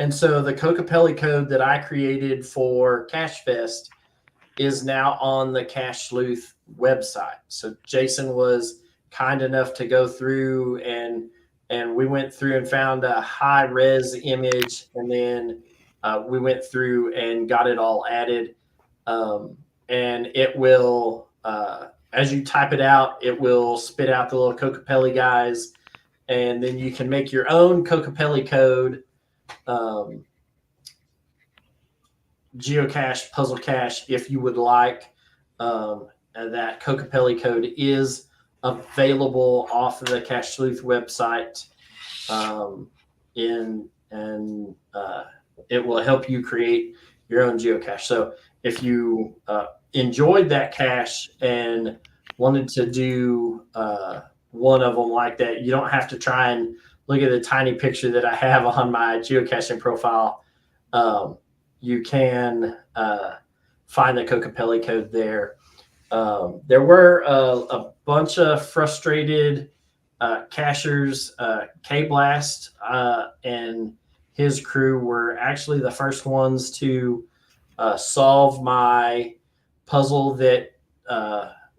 And so the Cocapelli code that I created for Cache Fest is now on the Cache Sleuth website. So Jason was kind enough to go through and we went through and found a high res image, and then we went through and got it all added. And it will, as you type it out, it will spit out the little Cocapelli guys, and then you can make your own Cocapelli code, geocache, puzzle cache, if you would like. And that Cocapelli code is available off of the Cache Sleuth website, and it will help you create your own geocache. So if you enjoyed that cache and wanted to do one of them like that, you don't have to try and look at the tiny picture that I have on my geocaching profile. You can find the Cocapelli code there. There were a bunch of frustrated cachers. K-Blast and his crew were actually the first ones to solve my puzzle that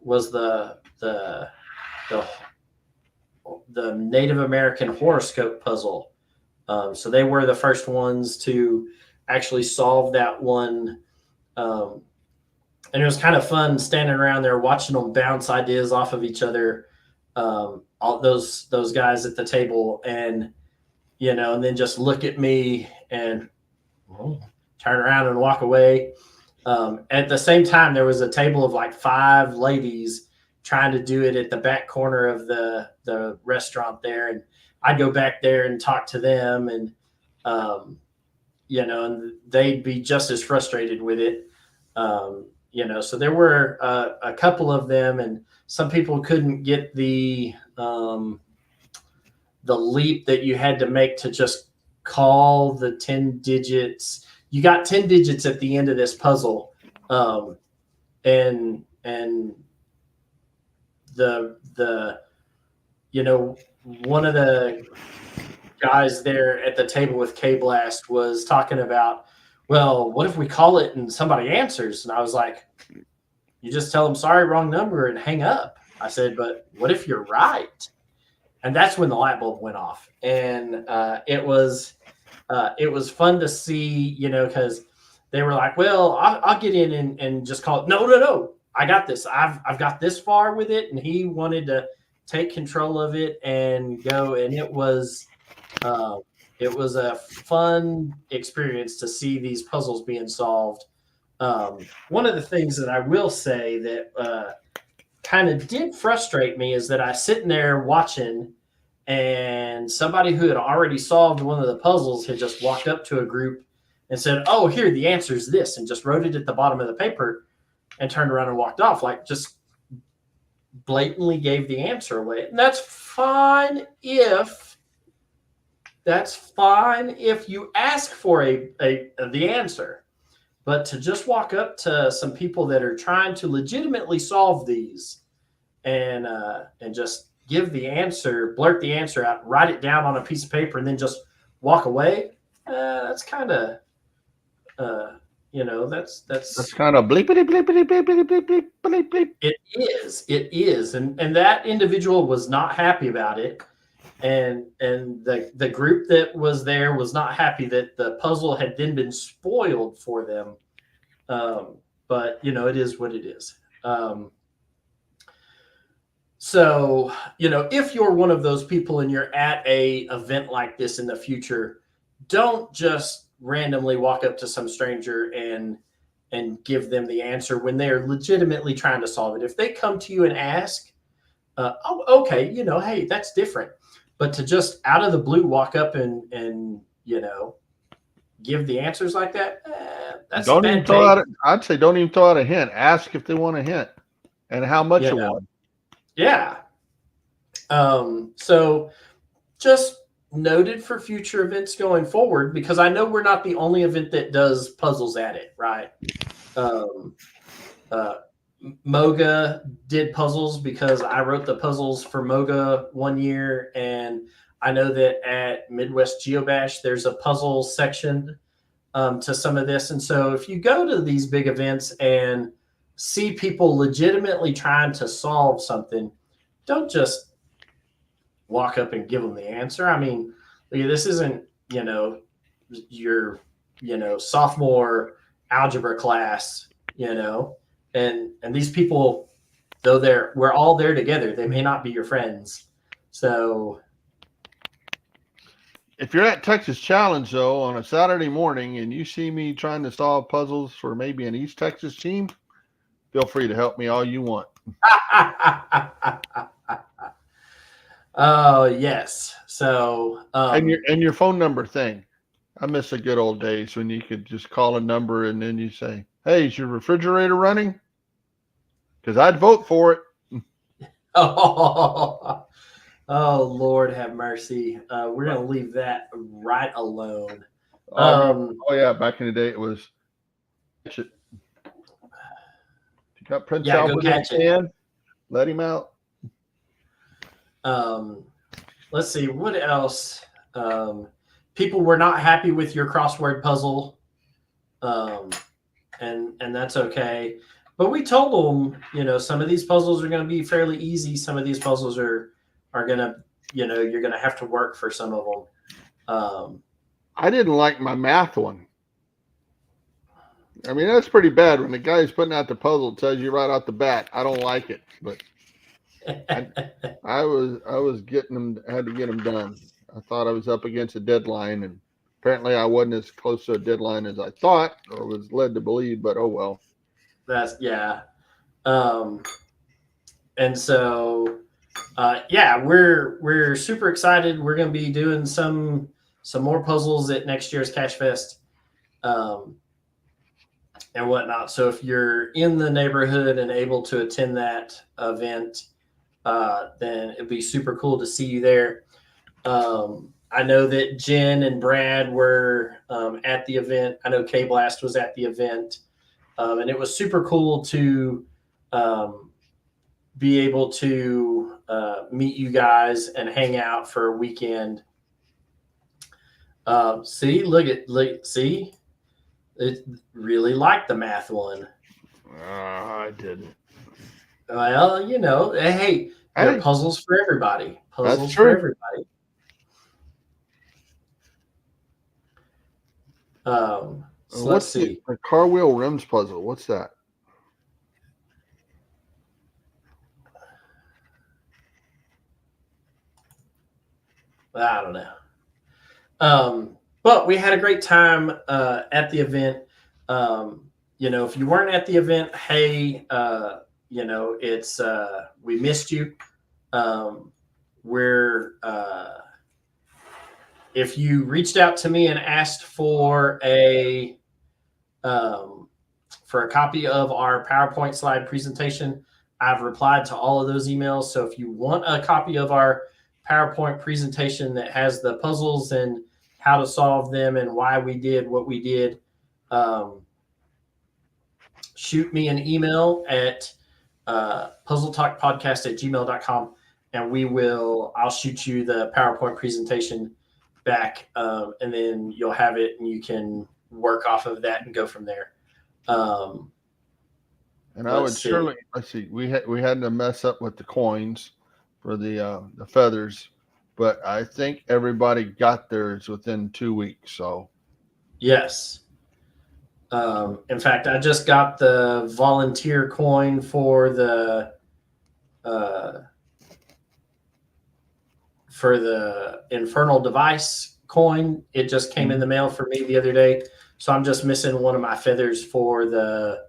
was the the Native American horoscope puzzle. So they were the first ones to actually solve that one. And it was kind of fun standing around there watching them bounce ideas off of each other. All those guys at the table, and and then just look at me and turn around and walk away. At the same time, there was a table of like 5 ladies trying to do it at the back corner of the restaurant there, and I'd go back there and talk to them, and and they'd be just as frustrated with it. So there were a couple of them, and some people couldn't get the leap that you had to make to just call the 10 digits. You got 10 digits at the end of this puzzle. And the one of the guys there at the table with K-Blast was talking about, well, what if we call it and somebody answers? And I was like, you just tell them, sorry, wrong number, and hang up. I said, but what if you're right? And that's when the light bulb went off. And it was fun to see, because they were like, well, I'll get in and just call it. No. I got this. I've got this far with it. And he wanted to take control of it and go. And it was a fun experience to see these puzzles being solved. One of the things that I will say that kind of did frustrate me is that I sitting there watching, and somebody who had already solved one of the puzzles had just walked up to a group and said, oh, here, the answer is this, and just wrote it at the bottom of the paper and turned around and walked off, like just blatantly gave the answer away. And that's fine if you ask for the answer. But to just walk up to some people that are trying to legitimately solve these and just give the answer, blurt the answer out, write it down on a piece of paper, and then just walk away, that's kind of, that's kind of bleepity bleepity bleepity bleep bleep bleep. It is, and that individual was not happy about it, and the group that was there was not happy that the puzzle had then been spoiled for them. But it is what it is. So if you're one of those people and you're at a event like this in the future, don't just randomly walk up to some stranger and give them the answer when they're legitimately trying to solve it. If they come to you and ask, oh, okay, hey, that's different. But to just out of the blue walk up and give the answers like that, that's don't even throw out. I'd say don't even throw out a hint. Ask if they want a hint and how much you want. Yeah. So just noted for future events going forward, because I know we're not the only event that does puzzles at it, right? Moga did puzzles because I wrote the puzzles for Moga one year, and I know that at Midwest Geocache there's a puzzle section to some of this. And so if you go to these big events and see people legitimately trying to solve something, don't just walk up and give them the answer. I mean, this isn't, your, sophomore algebra class, and these people, though we're all there together, they may not be your friends. So if you're at Texas Challenge, though, on a Saturday morning and you see me trying to solve puzzles for maybe an East Texas team, feel free to help me all you want. Oh, yes. So and your phone number thing. I miss the good old days when you could just call a number and then you say, hey, is your refrigerator running? Because I'd vote for it. Oh, Lord have mercy. We're going to leave that right alone. Oh, yeah. Back in the day, it was. You got Prince Albert in his hand. Let him out. Let's see. What else? People were not happy with your crossword puzzle. And that's okay. But we told them, some of these puzzles are going to be fairly easy. Some of these puzzles are going to, you're going to have to work for some of them. I didn't like my math one. I mean, that's pretty bad when the guy who's putting out the puzzle tells you right off the bat, I don't like it. But I was getting them, had to get them done. I thought I was up against a deadline, and apparently I wasn't as close to a deadline as I thought or was led to believe, but oh well. Yeah. And so, we're super excited. We're going to be doing some more puzzles at next year's Cache Fest, and whatnot. So if you're in the neighborhood and able to attend that event, then it'd be super cool to see you there. I know that Jen and Brad were at the event. I know K-Blast was at the event. And it was super cool to be able to meet you guys and hang out for a weekend. See, it really liked the math one. I didn't. Well, hey, there are puzzles for everybody. Puzzles for everybody. So let's see. The car wheel rims puzzle. What's that? I don't know. But we had a great time at the event. If you weren't at the event, hey, it's we missed you. If you reached out to me and asked for a copy of our PowerPoint slide presentation, I've replied to all of those emails. So if you want a copy of our PowerPoint presentation that has the puzzles and how to solve them and why we did what we did, shoot me an email at puzzletalkpodcast@gmail.com, and I'll shoot you the PowerPoint presentation back, and then you'll have it and you can work off of that and go from there. And I would surely, let's see, we had to mess up with the coins for the feathers, but I think everybody got theirs within 2 weeks. So yes. In fact, I just got the volunteer coin for the Infernal Device coin. It just came in the mail for me the other day. So I'm just missing one of my feathers for the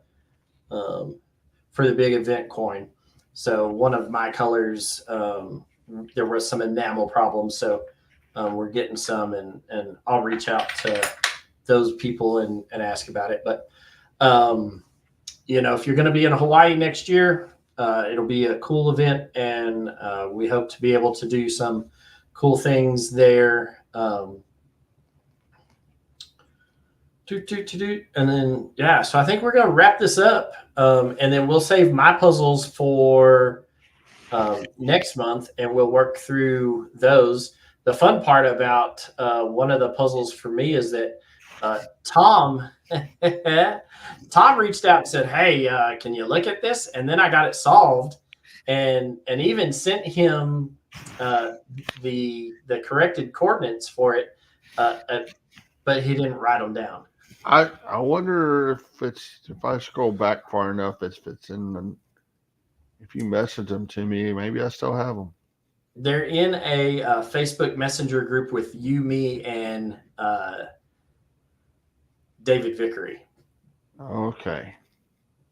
big event coin. So one of my colors, there was some enamel problems. So we're getting some, and I'll reach out to those people and ask about it. But, if you're going to be in Hawaii next year, it'll be a cool event, and we hope to be able to do some cool things there. And then, so I think we're going to wrap this up, and then we'll save my puzzles for next month, and we'll work through those. The fun part about one of the puzzles for me is that Tom reached out and said, hey, can you look at this? And then I got it solved, and even sent him the corrected coordinates for it, but he didn't write them down. I wonder if I scroll back far enough, if you message them to me, maybe I still have them. They're in a Facebook Messenger group with you, me, and David Vickery. Okay.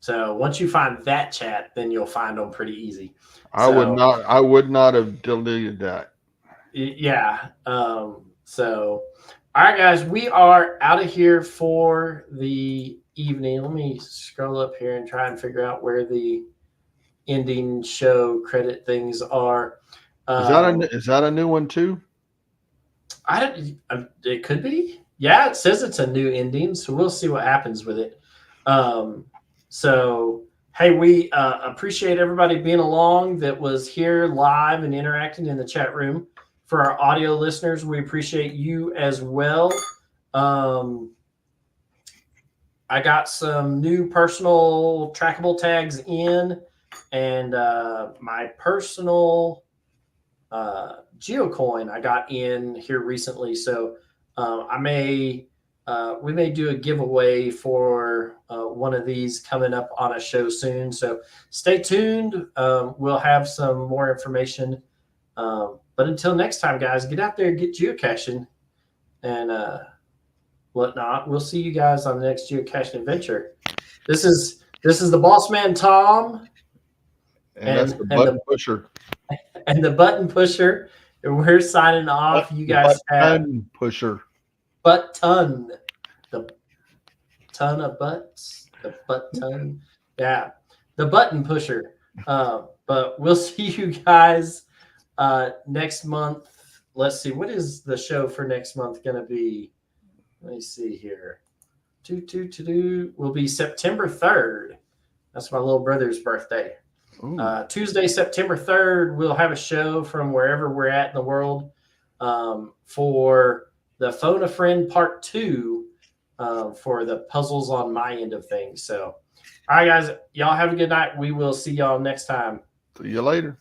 So once you find that chat, then you'll find them pretty easy. I would not have deleted that. Yeah. So, all right, guys, we are out of here for the evening. Let me scroll up here and try and figure out where the ending show credit things are. Is that a new one too? It could be. Yeah, it says it's a new ending, so we'll see what happens with it. So, hey, we appreciate everybody being along that was here live and interacting in the chat room. For our audio listeners, we appreciate you as well. I got some new personal trackable tags in, and my personal geocoin I got in here recently. So we may do a giveaway for one of these coming up on a show soon. So stay tuned. We'll have some more information. But until next time, guys, get out there, get geocaching, and whatnot. We'll see you guys on the next geocaching adventure. This is the boss man Tom, and that's the button pusher. And the button pusher. And we're signing off. You guys have button pusher. Butt ton. The ton of butts. The butt ton. Yeah. The button pusher. But we'll see you guys next month. Let's see. What is the show for next month going to be? Let me see here. Will be September 3rd. That's my little brother's birthday. Tuesday, September 3rd, we'll have a show from wherever we're at in the world for the Phone a Friend Part 2 for the puzzles on my end of things. So, all right, guys, y'all have a good night. We will see y'all next time. See you later.